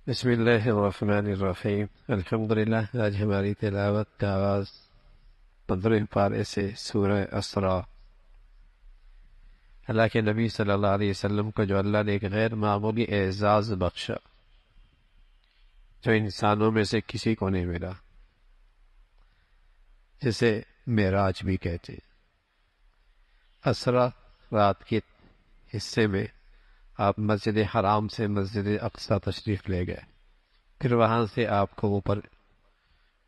بسم اللہ الرحمن الرحیم الحمدللہ۔ آج ہماری تلاوت کا آغاز 15 پارے سے سورہ اسراء۔ اللہ کے نبی صلی اللہ علیہ وسلم کو جو اللہ نے ایک غیر معمولی اعزاز بخشا جو انسانوں میں سے کسی کو نہیں ملا، جسے معراج بھی کہتے ہیں۔ اسراء رات کے حصے میں آپ مسجد حرام سے مسجد اقصی تشریف لے گئے، پھر وہاں سے آپ کو اوپر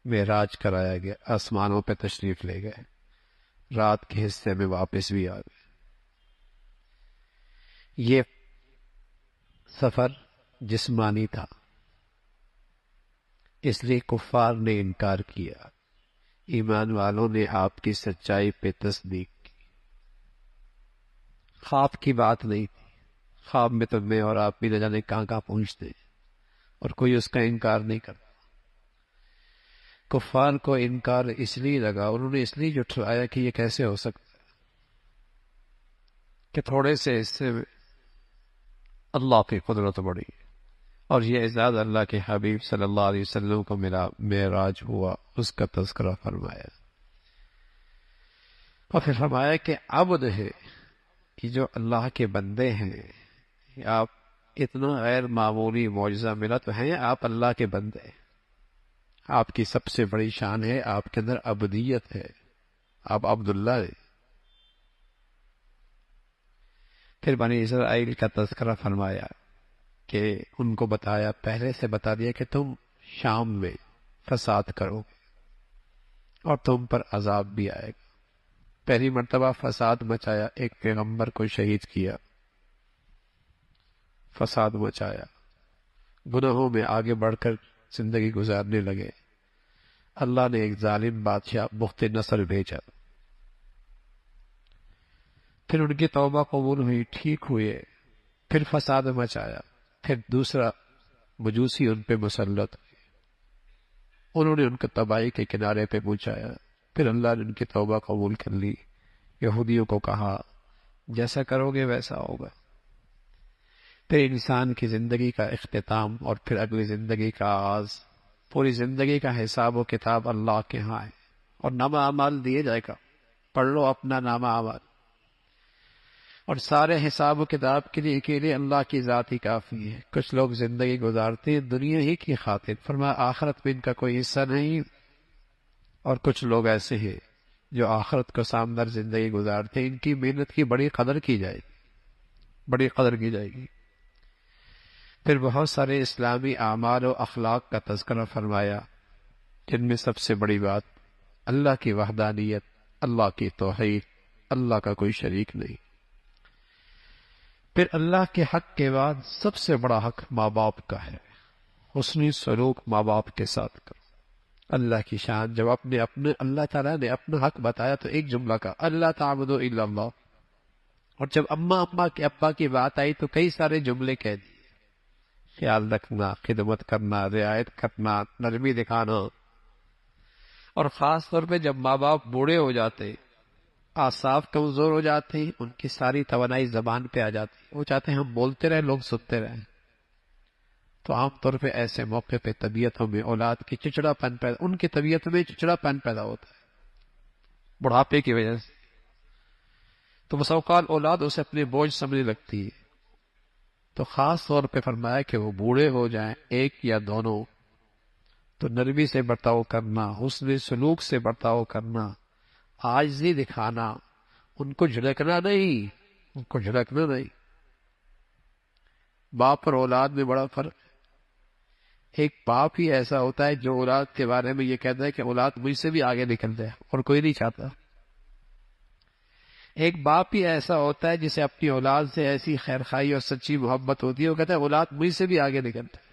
معراج کرایا گیا، آسمانوں پہ تشریف لے گئے، رات کے حصے میں واپس بھی آ گئے۔ یہ سفر جسمانی تھا، اس لیے کفار نے انکار کیا، ایمان والوں نے آپ کی سچائی پہ تصدیق کی۔ خواب کی بات نہیں تھی، خواب میں تو میں اور آپ بھی نہ جانے کہاں کہاں پہنچتے ہیں، اور کوئی اس کا انکار نہیں کرتا۔ کفار کو انکار اس لیے لگا، انہوں نے اس لیے جھٹلایا کہ یہ کیسے ہو سکتا ہے کہ تھوڑے سے حصے میں اللہ کی قدرت بڑی، اور یہ اعزاز اللہ کے حبیب صلی اللہ علیہ وسلم کو ملا، معراج ہوا، اس کا تذکرہ فرمایا، اور پھر فرمایا کہ عبد ہے کہ جو اللہ کے بندے ہیں، آپ اتنا غیر معمولی معجزہ ملا تو ہیں آپ اللہ کے بندے، آپ کی سب سے بڑی شان ہے آپ کے اندر عبدیت ہے، آپ عبداللہ ہے۔ پھر بنی اسرائیل کا تذکرہ فرمایا کہ ان کو بتایا، پہلے سے بتا دیا کہ تم شام میں فساد کرو گے اور تم پر عذاب بھی آئے گا۔ پہلی مرتبہ فساد مچایا، ایک پیغمبر کو شہید کیا، فساد مچایا، گناہوں میں آگے بڑھ کر زندگی گزارنے لگے۔ اللہ نے ایک ظالم بادشاہ بخت نصر بھیجا، پھر ان کی توبہ قبول ہوئی، ٹھیک ہوئے، پھر فساد مچایا، پھر دوسرا مجوسی ان پہ مسلط ہوئے، انہوں نے ان کو تباہی کے کنارے پہ پہنچایا، پھر اللہ نے ان کی توبہ قبول کر لی۔ یہودیوں کو کہا جیسا کرو گے ویسا ہوگا۔ پھر انسان کی زندگی کا اختتام اور پھر اگلی زندگی کا آغاز، پوری زندگی کا حساب و کتاب اللہ کے ہاں ہے، اور نامہ اعمال دیے جائے گا، پڑھ لو اپنا نامہ اعمال، اور سارے حساب و کتاب کے لیے اکیلے اللہ کی ذات ہی کافی ہے۔ کچھ لوگ زندگی گزارتے ہیں دنیا ہی کی خاطر، فرمایا آخرت میں ان کا کوئی حصہ نہیں، اور کچھ لوگ ایسے ہیں جو آخرت کو سامنے زندگی گزارتے ہیں، ان کی محنت کی بڑی قدر کی جائے گی، بڑی قدر کی جائے گی۔ پھر بہت سارے اسلامی اعمال و اخلاق کا تذکرہ فرمایا، جن میں سب سے بڑی بات اللہ کی وحدانیت، اللہ کی توحید، اللہ کا کوئی شریک نہیں۔ پھر اللہ کے حق کے بعد سب سے بڑا حق ماں باپ کا ہے، حسنی سلوک ماں باپ کے ساتھ کرو۔ اللہ کی شان، جب اللہ تعالیٰ نے اپنا حق بتایا تو ایک جملہ کا اللہ تعبدوا الا اللہ، اور جب ابا کی بات آئی تو کئی سارے جملے کہہ دیے، خیال رکھنا، خدمت کرنا، رعایت کرنا، نرمی دکھانا، اور خاص طور پہ جب ماں باپ بوڑھے ہو جاتے، اعصاب کمزور ہو جاتے ہیں، ان کی ساری توانائی زبان پہ آ جاتی، وہ چاہتے ہیں ہم بولتے رہیں، لوگ سنتے رہیں، تو عام طور پہ ایسے موقع پہ طبیعتوں میں اولاد کی چچڑا پن پیدا، ان کی طبیعت میں چچڑا پن پیدا ہوتا ہے بڑھاپے کی وجہ سے، تو بس اوقات اولاد اسے اپنے بوجھ سمجھنے لگتی ہے۔ تو خاص طور پہ فرمایا کہ وہ بوڑھے ہو جائیں ایک یا دونوں، تو نرمی سے برتاؤ کرنا، حسن سلوک سے برتاؤ کرنا، عاجزی دکھانا، ان کو جھڑکنا نہیں، ان کو جھڑکنا نہیں۔ باپ اور اولاد میں بڑا فرق ہے۔ ایک باپ ہی ایسا ہوتا ہے جو اولاد کے بارے میں یہ کہتا ہے کہ اولاد مجھ سے بھی آگے نکل جائے، اور کوئی نہیں چاہتا۔ ایک باپ ہی ایسا ہوتا ہے جسے اپنی اولاد سے ایسی خیرخواہی اور سچی محبت ہوتی ہے، وہ کہتا ہے اولاد مجھ سے بھی آگے نکل جائے۔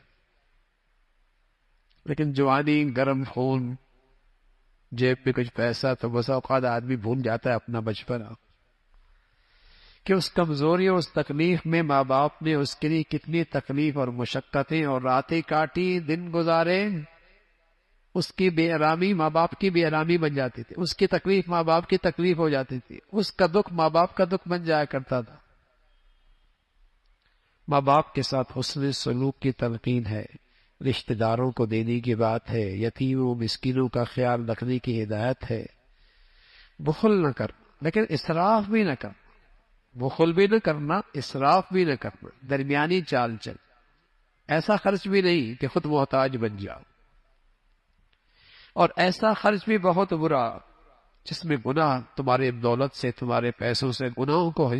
لیکن جوانی، گرم خون، جیب میں کچھ پیسہ، تو بس اوقات آدمی بھول جاتا ہے اپنا بچپنا، کہ اس کمزوری اور اس تکلیف میں ماں باپ نے اس کے لیے کتنی تکلیف اور مشقتیں اور راتیں کاٹی، دن گزارے، اس کی بے آرامی ماں باپ کی بے آرامی بن جاتی تھی، اس کی تکلیف ماں باپ کی تکلیف ہو جاتی تھی، اس کا دکھ ماں باپ کا دکھ بن جایا کرتا تھا۔ ماں باپ کے ساتھ حسن سلوک کی تلقین ہے رشتہ داروں کو دینے کی بات ہے، یتیموں مسکینوں کا خیال رکھنے کی ہدایت ہے۔ بخل نہ کر، لیکن اسراف بھی نہ کر، بخل بھی نہ کرنا، اسراف بھی نہ کرنا، درمیانی چال چل، ایسا خرچ بھی نہیں کہ خود محتاج بن جاؤ، اور ایسا خرچ بھی بہت برا جس میں گناہ، تمہارے دولت سے، تمہارے پیسوں سے گناہوں کو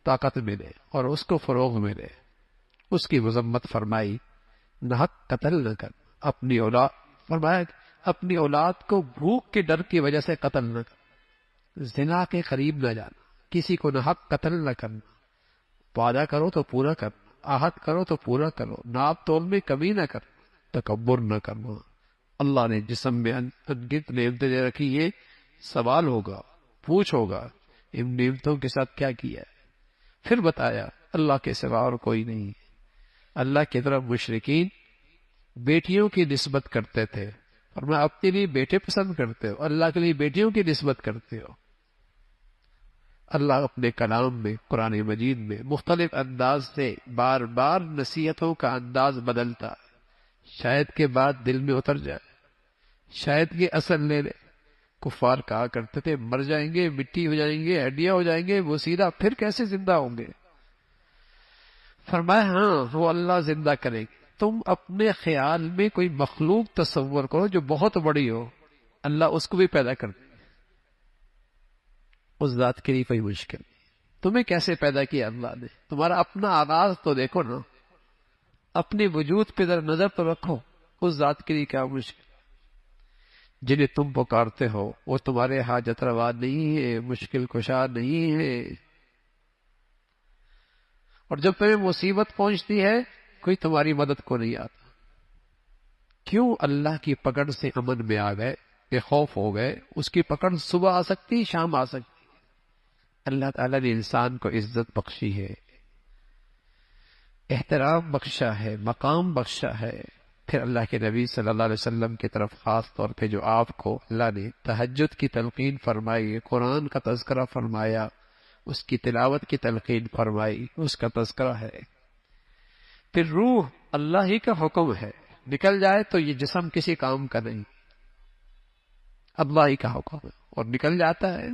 طاقت ملے اور اس کو فروغ ملے۔ اس کی مذمت فرمائی، ناحق قتل نہ کر، اپنی اولاد، فرمایا اپنی اولاد کو بھوک کے ڈر کی وجہ سے قتل نہ کر، زنا کے قریب نہ جانا، کسی کو ناحق قتل نہ کرنا، وعدہ کرو تو پورا کرنا، عہد کرو تو پورا کرو، ناپ تول میں کمی نہ کر، تکبر نہ کرنا۔ اللہ نے جسم میں انگت نعمتیں دے رکھی، یہ سوال ہوگا، پوچھ ہوگا ان نعمتوں کے ساتھ کیا کیا ہے۔ پھر بتایا اللہ کے سوا اور کوئی نہیں۔ اللہ کی طرف مشرکین بیٹیوں کی نسبت کرتے تھے، اور میں اپنے لیے بیٹے پسند کرتے ہو، اللہ کے لیے بیٹیوں کی نسبت کرتے ہو۔ اللہ اپنے کلام میں، قرآن مجید میں مختلف انداز سے بار بار نصیحتوں کا انداز بدلتا ہے، شاید کے بعد دل میں اتر جائے، شاید کے اثر لے لے۔ کفار کہا کرتے تھے مر جائیں گے، مٹی ہو جائیں گے، ہڈیاں ہو جائیں گے، وہ سیدھا پھر کیسے زندہ ہوں گے؟ فرمایا ہاں وہ اللہ زندہ کرے گی۔ تم اپنے خیال میں کوئی مخلوق تصور کرو جو بہت بڑی ہو، اللہ اس کو بھی پیدا کر دے، اس ذات کے لیے کوئی مشکل نہیں۔ تمہیں کیسے پیدا کیا اللہ نے؟ تمہارا اپنا آغاز تو دیکھو نا، اپنے وجود پہ ذرا نظر تو رکھو، اس ذات کے لیے کیا مشکل؟ جنہیں تم پکارتے ہو وہ تمہارے حاجت روا نہیں ہے، مشکل کشا نہیں ہے، اور جب تمہیں مصیبت پہنچتی ہے کوئی تمہاری مدد کو نہیں آتا۔ کیوں اللہ کی پکڑ سے امن میں آ گئے، بے خوف ہو گئے؟ اس کی پکڑ صبح آ سکتی، شام آ سکتی۔ اللہ تعالیٰ نے انسان کو عزت بخشی ہے، احترام بخشا ہے، مقام بخشا ہے۔ پھر اللہ کے نبی صلی اللہ علیہ وسلم کی طرف خاص طور پہ جو آپ کو اللہ نے تہجد کی تلقین فرمائی، قرآن کا تذکرہ فرمایا، اس کی تلاوت کی تلقین فرمائی، اس کا تذکرہ ہے۔ پھر روح اللہ ہی کا حکم ہے، نکل جائے تو یہ جسم کسی کام کا نہیں، اللہ ہی کا حکم ہے، اور نکل جاتا ہے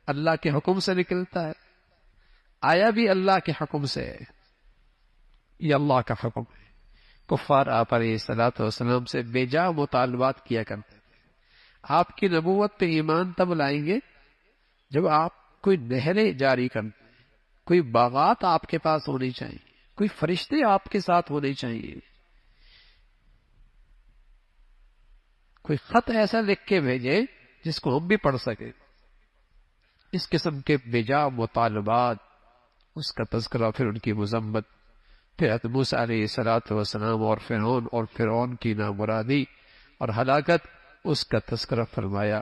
اللہ کے حکم سے نکلتا ہے، آیا بھی اللہ کے حکم سے ہے، یہ اللہ کا حکم ہے۔ کفار آپ علیہ الصلوۃ والسلام سے بے جا مطالبات کیا کرتے تھے۔ آپ کی نبوت پہ ایمان تب لائیں گے جب آپ کوئی نہریں جاری کرتے ہیں، کوئی باغات آپ کے پاس ہونی چاہیے، کوئی فرشتے آپ کے ساتھ ہونے چاہیے، کوئی خط ایسا لکھ کے بھیجے جس کو ہم بھی پڑھ سکیں۔ اس قسم کے بے جا مطالبات، اس کا تذکرہ، پھر ان کی مذمت، پھر حضرت موسیٰ علیہ الصلوۃ والسلام اور فرعون کی نامرادی اور ہلاکت، اس کا تذکرہ فرمایا۔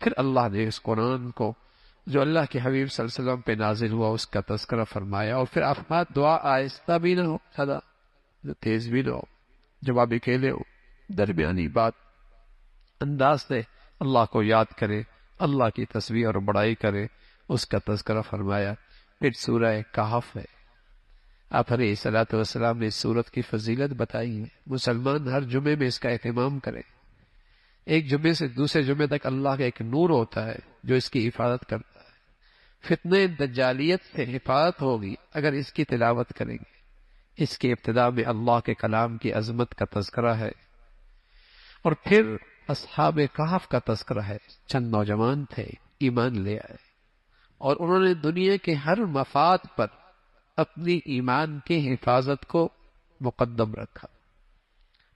پھر اللہ نے اس قرآن کو جو اللہ کے حبیب صلی اللہ علیہ وسلم پہ نازل ہوا اس کا تذکرہ فرمایا، اور پھر آپ دعا آہستہ بھی نہ ہو، سدا تیز بھی نہ ہو، جب آپ اکیلے ہو درمیانی بات انداز سے اللہ کو یاد کرے، اللہ کی تسبیح اور بڑائی کرے، اس کا تذکرہ فرمایا۔ پھر سورہ کہف ہے، آپ علیہ الصلوۃ والسلام نے اس سورت کی فضیلت بتائی ہے، مسلمان ہر جمعے میں اس کا اہتمام کرے۔ ایک جمعے سے دوسرے جمعے تک اللہ کا ایک نور ہوتا ہے جو اس کی حفاظت کرتا ہے۔ فتنہ دجالیت سے حفاظت ہوگی اگر اس کی تلاوت کریں گے۔ اس کی ابتدا میں اللہ کے کلام کی عظمت کا تذکرہ ہے، اور پھر اصحاب کہف کا تذکرہ ہے۔ چند نوجوان تھے، ایمان لے آئے، اور انہوں نے دنیا کے ہر مفاد پر اپنی ایمان کی حفاظت کو مقدم رکھا۔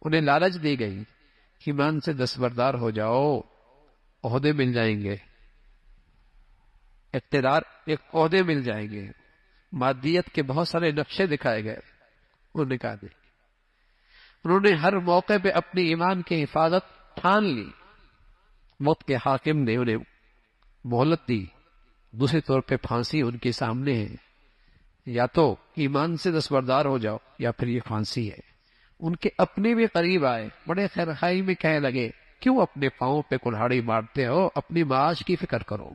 انہیں لالچ دی گئی، ایمان سے دستبردار ہو جاؤ، عہدے مل جائیں گے، اقتدار، ایک عہدے مل جائیں گے، مادیت کے بہت سارے نقشے دکھائے گئے، انہوں نے کہا نہیں۔ انہوں نے ہر موقع پہ اپنی ایمان کی حفاظت ٹھان لی۔ موت کے حاکم نے انہیں مہلت دی، دوسرے طور پہ پھانسی ان کے سامنے ہے، یا تو ایمان سے دستبردار ہو جاؤ یا پھر یہ پھانسی ہے۔ ان کے اپنے بھی قریب آئے، بڑے خیرخائی میں کہنے لگے کیوں اپنے پاؤں پہ کلہاڑی مارتے ہو، اپنی معاش کی فکر کرو،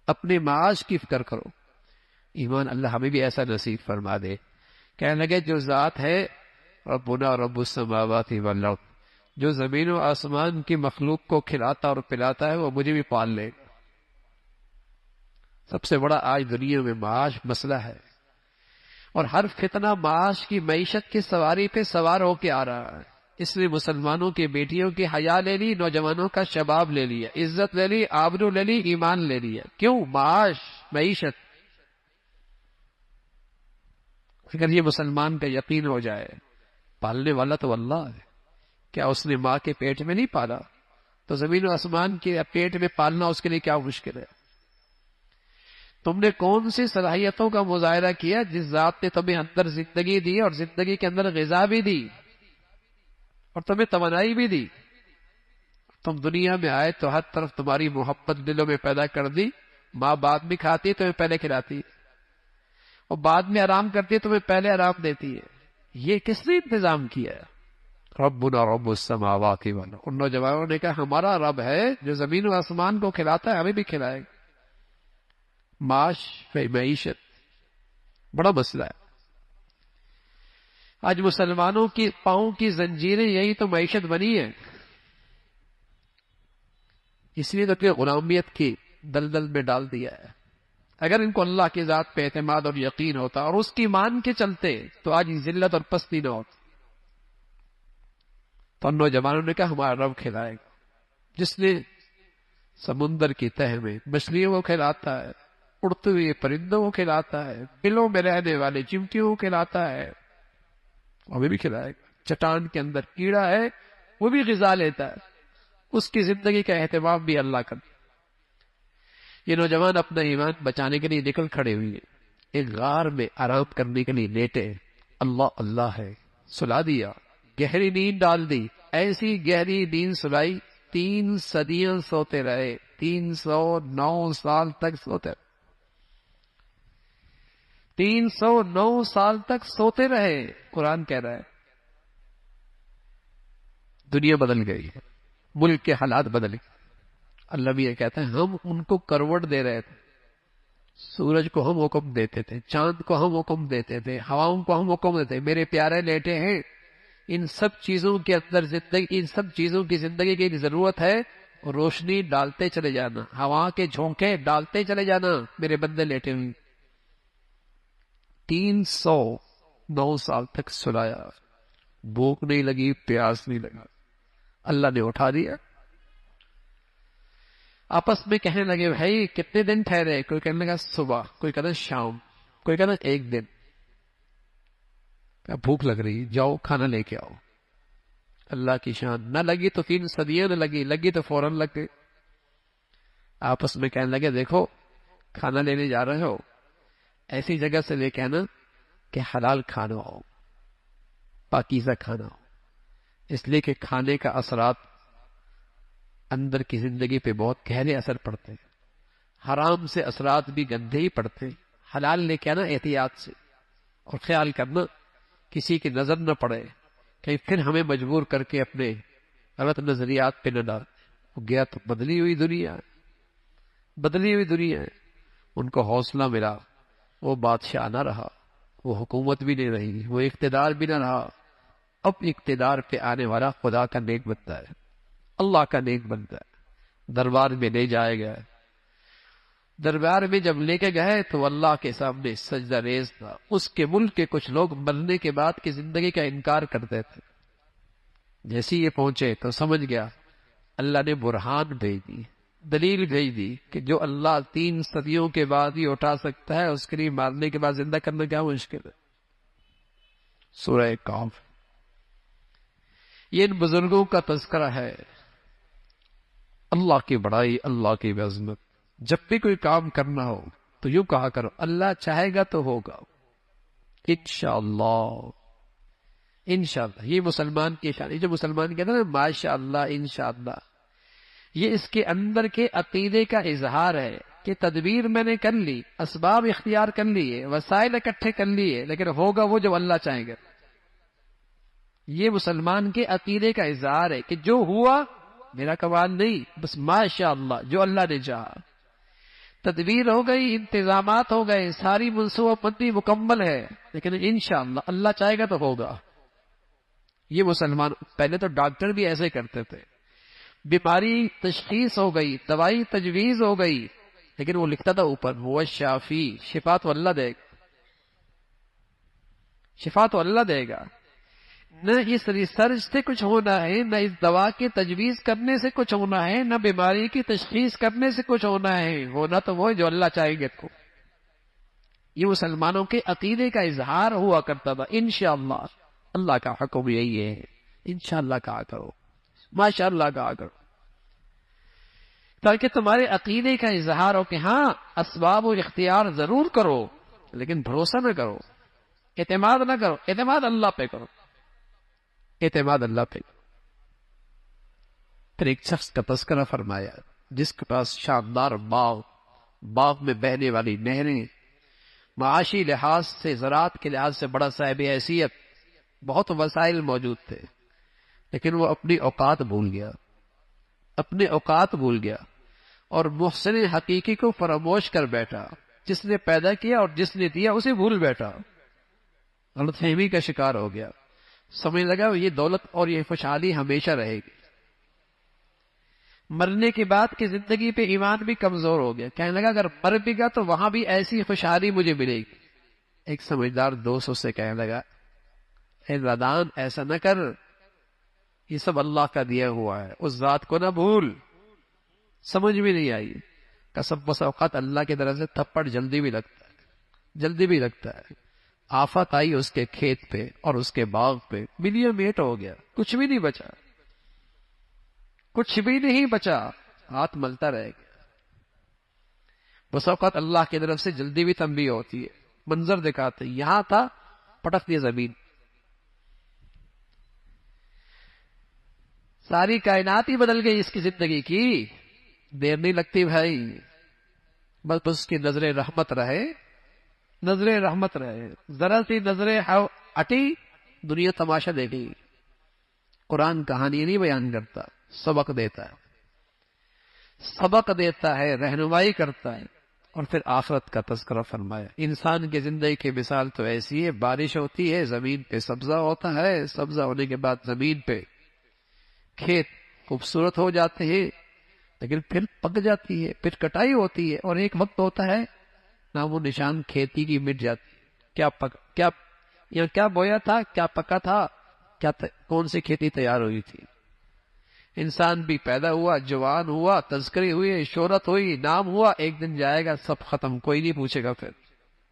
اپنے معاش کی فکر کرو۔ ایمان اللہ ہمیں بھی ایسا نصیب فرما دے۔ کہنے لگے جو ذات ہے ربنا رب السماوات والارض، جو زمین و آسمان کی مخلوق کو کھلاتا اور پلاتا ہے وہ مجھے بھی پال لے گا۔ سب سے بڑا آج دنیا میں معاش مسئلہ ہے، اور ہر فتنہ معاش کی معیشت کی سواری پہ سوار ہو کے آ رہا ہے۔ اس لیے مسلمانوں کی بیٹیوں کی حیا لے لی، نوجوانوں کا شباب لے لیا، عزت لے لی، آبرو لے لی، ایمان لے لیا۔ کیوں؟ معاش، معیشت۔ اگر یہ مسلمان کا یقین ہو جائے پالنے والا تو اللہ ہے، کیا اس نے ماں کے پیٹ میں نہیں پالا؟ تو زمین و آسمان کے پیٹ میں پالنا اس کے لیے کیا مشکل ہے؟ تم نے کون سی صلاحیتوں کا مظاہرہ کیا جس ذات نے تمہیں اندر زندگی دی اور زندگی کے اندر غذا بھی دی اور تمہیں توانائی بھی دی؟ تم دنیا میں آئے تو ہر طرف تمہاری محبت دلوں میں پیدا کر دی۔ ماں بعد میں کھاتی ہے، تمہیں پہلے کھلاتی ہے، اور بعد میں آرام کرتی ہے، تمہیں پہلے آرام دیتی ہے۔ یہ کس نے انتظام کیا ہے؟ ربنا رب السماوات والارض۔ ان نوجوانوں نے کہا ہمارا رب ہے جو زمین و آسمان کو کھلاتا ہے، ہمیں بھی کھلائے گا۔ معاش، معیشت بڑا مسئلہ ہے۔ آج مسلمانوں کی پاؤں کی زنجیریں یہی تو معیشت بنی ہے، اس لیے تو کہ غلامیت کی دلدل میں ڈال دیا ہے۔ اگر ان کو اللہ کی ذات پہ اعتماد اور یقین ہوتا اور اس کی مان کے چلتے تو آج ذلت اور پستی نہ ہوتی۔ تو ان نوجوانوں نے کہا ہمارا رب کھلائے گا، جس نے سمندر کی تہ میں مچھلیوں کو کھلاتا ہے، اڑتے ہوئے پرندوں کو کھلاتا ہے، بلوں میں رہنے والے چمٹیوں کو کھلاتا ہے، ہمیں بھی کھلائے گا۔ چٹان کے اندر کیڑا ہے وہ بھی غذا لیتا ہے، اس کی زندگی کا اہتمام بھی اللہ کرتا۔ یہ نوجوان اپنا ایمان بچانے کے لیے نکل کھڑے ہوئے، ایک غار میں آرام کرنے کے لیے لیٹے۔ اللہ اللہ ہے، سلا دیا، گہری نیند ڈال دی۔ ایسی گہری نیند سلائی 3 صدیاں سوتے رہے، 309 سال تک سوتے رہے، 309 سال تک سوتے رہے۔ قرآن کہہ رہا ہے دنیا بدل گئی ہے، ملک کے حالات بدل گئے۔ اللہ بھی یہ کہتا ہے ہم ان کو کروٹ دے رہے تھے، سورج کو ہم حکم دیتے تھے، چاند کو ہم حکم دیتے تھے، ہواؤں کو ہم حکم دیتے، میرے پیارے لیٹے ہیں۔ ان سب چیزوں کے اندر زندگی، ان سب چیزوں کی زندگی کی ضرورت ہے، اور روشنی ڈالتے چلے جانا، ہوا کے جھونکے ڈالتے چلے جانا، میرے بندے لیٹے ہوئے۔ 309 سال تک سلایا، بھوک نہیں لگی، پیاس نہیں لگا، اللہ نے اٹھا دیا۔ آپس میں کہنے لگے بھائی کتنے دن ٹھہرے؟ کوئی کہنے لگا صبح، کوئی کہنا شام، کوئی کہنا 1 دن۔ بھوک لگ رہی، جاؤ کھانا لے کے آؤ۔ اللہ کی شان، نہ لگی تو 3 صدیاں نہ لگی، لگی تو فوراً لگ گئی۔ آپس میں کہنے لگے دیکھو کھانا لینے جا رہے ہو، ایسی جگہ سے لے کے آنا کہ حلال کھانا ہو، پاکیزہ کھانا ہو، اس لیے کہ کھانے کا اثرات اندر کی زندگی پہ بہت گہرے اثر پڑتے ہیں۔ حرام سے اثرات بھی گندے ہی پڑتے ہیں۔ حلال لے کے آنا احتیاط سے، اور خیال کرنا کسی کی نظر نہ پڑے، کہیں پھر ہمیں مجبور کر کے اپنے غلط نظریات پہ نہ ڈال۔ وہ گیا تو بدلی ہوئی دنیا ہے، بدلی ہوئی دنیا ہے۔ ان کو حوصلہ ملا، وہ بادشاہ نہ رہا، وہ حکومت بھی نہیں رہی، وہ اقتدار بھی نہ رہا۔ اب اقتدار پہ آنے والا خدا کا نیک بنتا ہے، اللہ کا نیک بنتا ہے۔ دربار میں لے جائے گئے، دربار میں جب لے کے گئے تو اللہ کے سامنے سجدہ ریز تھا۔ اس کے ملک کے کچھ لوگ مرنے کے بعد کی زندگی کا انکار کرتے تھے۔ جیسے یہ پہنچے تو سمجھ گیا اللہ نے برہان بھیج دی، دلیل بھیج دی کہ جو اللہ 3 صدیوں کے بعد ہی اٹھا سکتا ہے، اس کے لیے مارنے کے بعد زندہ کرنا کیا مشکل ہے۔ سورہ کہف، یہ ان بزرگوں کا تذکرہ ہے۔ اللہ کی بڑائی، اللہ کی عظمت۔ جب بھی کوئی کام کرنا ہو تو یوں کہا کرو اللہ چاہے گا تو ہوگا، انشاءاللہ، انشاءاللہ۔ یہ مسلمان کی شان، یہ جو مسلمان کہتا ہے نا ماشاء اللہ انشاءاللہ، یہ اس کے اندر کے عقیدے کا اظہار ہے کہ تدبیر میں نے کر لی، اسباب اختیار کر لیے، وسائل اکٹھے کر لیے، لیکن ہوگا وہ جو اللہ چاہے گا۔ یہ مسلمان کے عقیدے کا اظہار ہے کہ جو ہوا میرا کمال نہیں، بس ماشاء اللہ، جو اللہ نے چاہا۔ تدبیر ہو گئی، انتظامات ہو گئے، ساری منصوبہ بندی مکمل ہے، لیکن انشاءاللہ اللہ چاہے گا تو ہوگا۔ یہ مسلمان پہلے تو ڈاکٹر بھی ایسے کرتے تھے، بیماری تشخیص ہو گئی، دوائی تجویز ہو گئی، لیکن وہ لکھتا تھا اوپر وہ شافی، شفا تو اللہ دے گا، شفا تو اللہ دے گا۔ نہ اس ریسرچ سے کچھ ہونا ہے، نہ اس دوا کی تجویز کرنے سے کچھ ہونا ہے، نہ بیماری کی تشخیص کرنے سے کچھ ہونا ہے، ہونا تو وہ جو اللہ چاہیں گے تو۔ یہ مسلمانوں کے عقیدے کا اظہار ہوا کرتا تھا، انشاءاللہ اللہ کا حکم یہی ہے، انشاءاللہ کہا کرو، ماشاءاللہ کہا کرو، تاکہ تمہارے عقیدے کا اظہار ہو کہ ہاں اسباب و اختیار ضرور کرو، لیکن بھروسہ نہ کرو، اعتماد نہ کرو، اعتماد اللہ پہ کرو، اعتماد اللہ پہ کرو۔ پھر ایک شخص کا تذکرہ فرمایا جس کے پاس شاندار باغ میں بہنے والی نہریں، معاشی لحاظ سے، زراعت کے لحاظ سے بڑا صاحب حیثیت، بہت وسائل موجود تھے، لیکن وہ اپنی اوقات بھول گیا، اپنے اوقات بھول گیا، اور محسن حقیقی کو فراموش کر بیٹھا، جس نے پیدا کیا اور جس نے دیا اسے بھول بیٹھا، غلط فہمی کا شکار ہو گیا، سمجھ لگا یہ دولت اور یہ خوشحالی ہمیشہ رہے گی۔ مرنے کے بعد کی زندگی پہ ایمان بھی کمزور ہو گیا، کہنے لگا اگر مر بھی گا تو وہاں بھی ایسی خوشحالی مجھے ملے گی۔ ایک سمجھدار دوست اس سے کہنے لگا اے نادان ایسا نہ کر، یہ سب اللہ کا دیا ہوا ہے، اس ذات کو نہ بھول۔ سمجھ بھی نہیں آئی، کسب بس اوقات اللہ کی طرف سے تھپڑ جلدی بھی لگتا ہے۔ آفت آئی اس کے کھیت پہ اور اس کے باغ پہ، ملیا میٹ ہو گیا، کچھ بھی نہیں بچا، کچھ بھی نہیں بچا، ہاتھ ملتا رہ گیا۔ بس اوقات اللہ کی طرف سے جلدی بھی تنبیہ ہوتی ہے، منظر دکھاتے یہاں تھا، پٹک دیا زمین۔ ساری کائنات ہی بدل گئی اس کی زندگی کی، دیر نہیں لگتی بھائی، بس اس کی نظر رحمت رہے، نظر رحمت رہے، ذرا سی نظر ہٹی دنیا تماشا دیکھے۔ قرآن کہانی نہیں بیان کرتا، سبق دیتا ہے، رہنمائی کرتا ہے، اور پھر آخرت کا تذکرہ فرمایا۔ انسان کی زندگی کی مثال تو ایسی ہے، بارش ہوتی ہے زمین پہ سبزہ ہوتا ہے، سبزہ ہونے کے بعد زمین پہ کھیت خوبصورت ہو جاتے ہیں، لیکن پھر پک جاتی ہے، پھر کٹائی ہوتی ہے، اور ایک وقت ہوتا ہے نہ وہ نشان کھیتی کی مٹ جاتی ہے۔ کیا بویا تھا، کیا پکا تھا، کون سی کھیتی تیار ہوئی تھی۔ انسان بھی پیدا ہوا، جوان ہوا، تذکرے ہوئے، شہرت ہوئی، نام ہوا، ایک دن جائے گا، سب ختم، کوئی نہیں پوچھے گا۔ پھر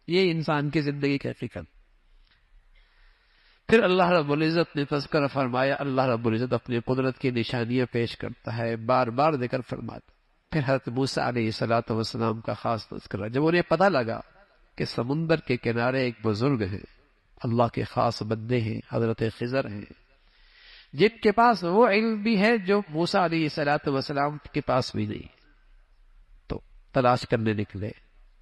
یہ انسان کی زندگی کی حقیقت۔ پھر اللہ رب العزت نے تذکرہ فرمایا، اللہ رب العزت اپنی قدرت کی نشانیاں پیش کرتا ہے، بار بار ذکر فرماتا۔ پھر حضرت موسیٰ علیہ السلام کا خاص تذکرہ، جب انہیں پتہ لگا کہ سمندر کے کنارے ایک بزرگ ہیں، اللہ کے خاص بندے ہیں، حضرت خضر ہیں، جن کے پاس وہ علم بھی ہے جو موسیٰ علیہ السلام کے پاس بھی نہیں، تو تلاش کرنے نکلے،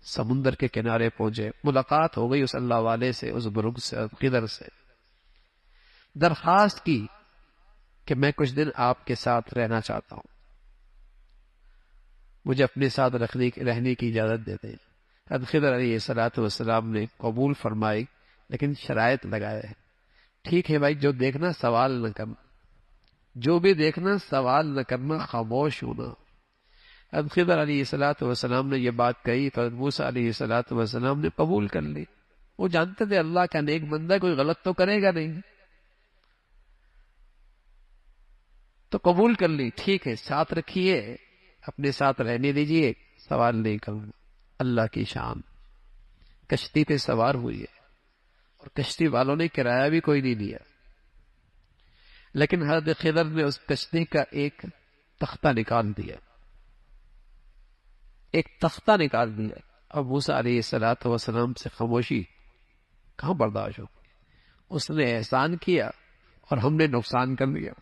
سمندر کے کنارے پہنچے، ملاقات ہو گئی اس اللہ والے سے، اس بزرگ سے، خضر سے، درخواست کی کہ میں کچھ دن آپ کے ساتھ رہنا چاہتا ہوں، مجھے اپنے ساتھ رہنے کی اجازت دے دیں۔ حضرت خضر علیہ السلام نے قبول فرمائی، لیکن شرائط لگائے ہیں، ٹھیک ہے بھائی، جو دیکھنا سوال نہ کرنا، جو بھی دیکھنا سوال نہ کرنا، خاموش ہونا۔ حضرت خضر علیہ السلام نے یہ بات کہی تو حضرت موسیٰ علیہ السلام نے قبول کر لی۔ وہ جانتے تھے اللہ کا نیک بندہ کوئی غلط تو کرے گا نہیں، تو قبول کر لی، ٹھیک ہے ساتھ رکھیے، اپنے ساتھ رہنے دیجیے، سوال نہیں کروں۔ اللہ کی شان، کشتی پہ سوار ہوئی ہے، اور کشتی والوں نے کرایہ بھی کوئی نہیں لیا، لیکن حضرت خضر نے اس کشتی کا ایک تختہ نکال دیا، اور موسیٰ علیہ السلام سے خاموشی کہاں برداشت ہو، اس نے احسان کیا اور ہم نے نقصان کر لیا،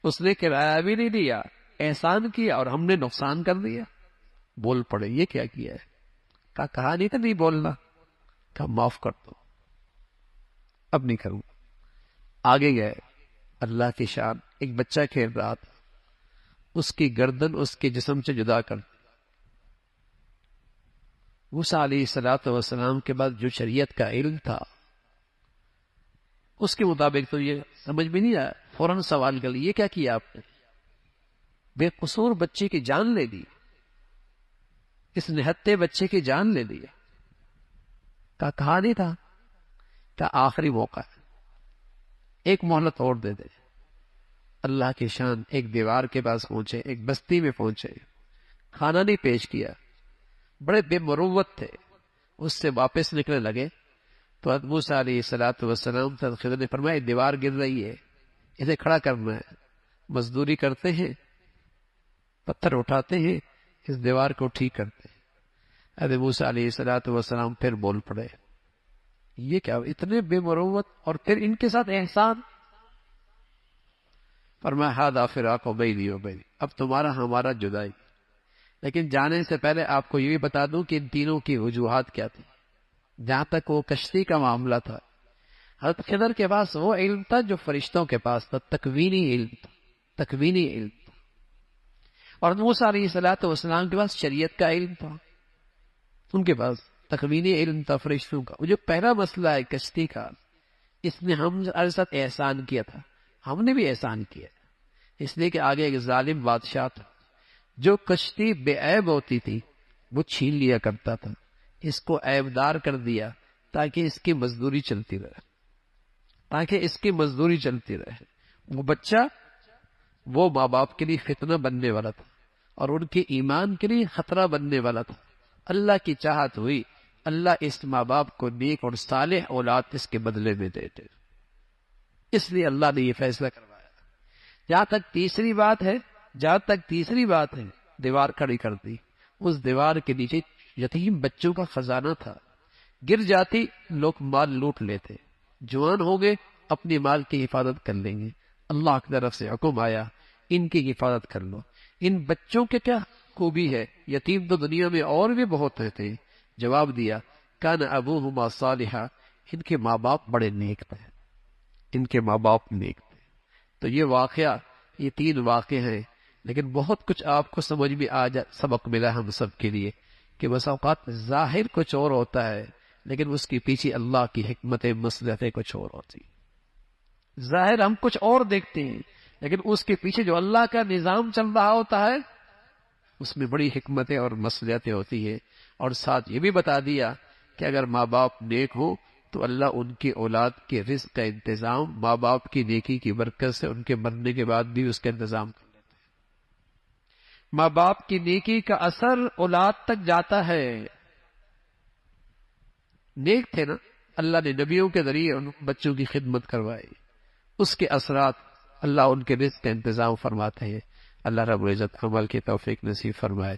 اس نے کرایہ بھی نہیں دیا، احسان کیا اور ہم نے نقصان کر دیا۔ بول پڑے یہ کیا کیا ہے، کہا نہیں تھا نہیں بولنا، کہا معاف کر دو، اب نہیں کروں۔ آگے گئے، اللہ کی شان، ایک بچہ کھیل رہا تھا، اس کی گردن اس کے جسم سے جدا کر دی۔ موسیٰ علیہ السلام کے بعد جو شریعت کا علم تھا اس کے مطابق تو یہ سمجھ میں نہیں آیا، فوراً سوال کر لیا یہ کیا کیا آپ نے؟ بے قصور بچے کی جان لے لی، اس نہتے بچے کی جان لے لی۔ کہا نہیں تھا کہ آخری موقع ہے، ایک مہلت اور دے دے۔ اللہ کی شان، ایک دیوار کے پاس پہنچے، ایک بستی میں پہنچے، کھانا نہیں پیش کیا، بڑے بے مروت تھے، اس سے واپس نکلنے لگے تو حضرت موسیٰ علیہ السلام خضر نے فرمایا دیوار گر رہی ہے، اسے کھڑا کرنا ہے۔ مزدوری کرتے ہیں، پتھر اٹھاتے ہیں، اس دیوار کو ٹھیک کرتے ہیں۔ حضرت موسیٰ علیہ السلام پھر بول پڑے، یہ کیا اتنے بے مروت، اور پھر ان کے ساتھ احسان۔ فرمایا ھذا فراق بینی و بینک، اب تمہارا ہمارا جدائی۔ لیکن جانے سے پہلے آپ کو یہ بھی بتا دوں کہ ان تینوں کی وجوہات کیا تھی۔ جہاں تک وہ کشتی کا معاملہ تھا، حضرت خضر کے پاس وہ علم تھا جو فرشتوں کے پاس تھا، تکوینی علم تھا، تکوینی علم تھا۔ اور موسیٰ علیہ السلام کے پاس شریعت کا علم تھا، ان کے پاس تکوینی علم تھا فرشتوں کا۔ وہ جو پہلا مسئلہ ہے کشتی کا، اس نے ہم ساتھ احسان کیا تھا، ہم نے بھی احسان کیا، اس لیے کہ آگے ایک ظالم بادشاہ تھا جو کشتی بے عیب ہوتی تھی وہ چھین لیا کرتا تھا، اس کو عیبدار کر دیا تاکہ اس کی مزدوری چلتی رہے، وہ بچہ وہ ماں باپ کے لیے فتنہ بننے والا تھا اور ان کے ایمان کے لیے خطرہ بننے والا تھا۔ اللہ کی چاہت ہوئی، اللہ اس ماں باپ کو نیک اور صالح اولاد اس کے بدلے میں دیتے، اس لیے اللہ نے یہ فیصلہ کروایا۔ جہاں تک تیسری بات ہے دیوار کھڑی کر دی، اس دیوار کے نیچے یتیم بچوں کا خزانہ تھا، گر جاتی لوگ مال لوٹ لیتے، جوان ہو گئے اپنی مال کی حفاظت کر لیں گے، اللہ کی طرف سے حکم آیا ان کی حفاظت کر لو۔ ان بچوں کے کیا خوبی ہے؟ یتیم تو دنیا میں اور بھی بہت رہتے ہیں۔ جواب دیا کان ابوہما صالحا، ان کے ماں باپ بڑے نیک تھے، ان کے ماں باپ نیک تھے۔ تو یہ واقعہ، یہ 3 واقعے ہیں، لیکن بہت کچھ آپ کو سمجھ میں سبق ملا ہم سب کے لیے کہ بس اوقات ظاہر کچھ اور ہوتا ہے لیکن اس کے پیچھے اللہ کی حکمت مصلحتیں کچھ اور ہوتی۔ ظاہر ہم کچھ اور دیکھتے ہیں لیکن اس کے پیچھے جو اللہ کا نظام چل رہا ہوتا ہے اس میں بڑی حکمتیں اور مصلحتیں ہوتی ہیں۔ اور ساتھ یہ بھی بتا دیا کہ اگر ماں باپ نیک ہو تو اللہ ان کی اولاد کے رزق کا انتظام ماں باپ کی نیکی کی برکت سے ان کے مرنے کے بعد بھی اس کا انتظام کر لیتے ہیں۔ ماں باپ کی نیکی کا اثر اولاد تک جاتا ہے۔ نیک تھے نا، اللہ نے نبیوں کے ذریعے ان بچوں کی خدمت کروائی، اس کے اثرات اللہ ان کے رزق کا انتظام فرماتے ہیں۔ اللہ رب العزت عمل کی توفیق نصیب فرمائے۔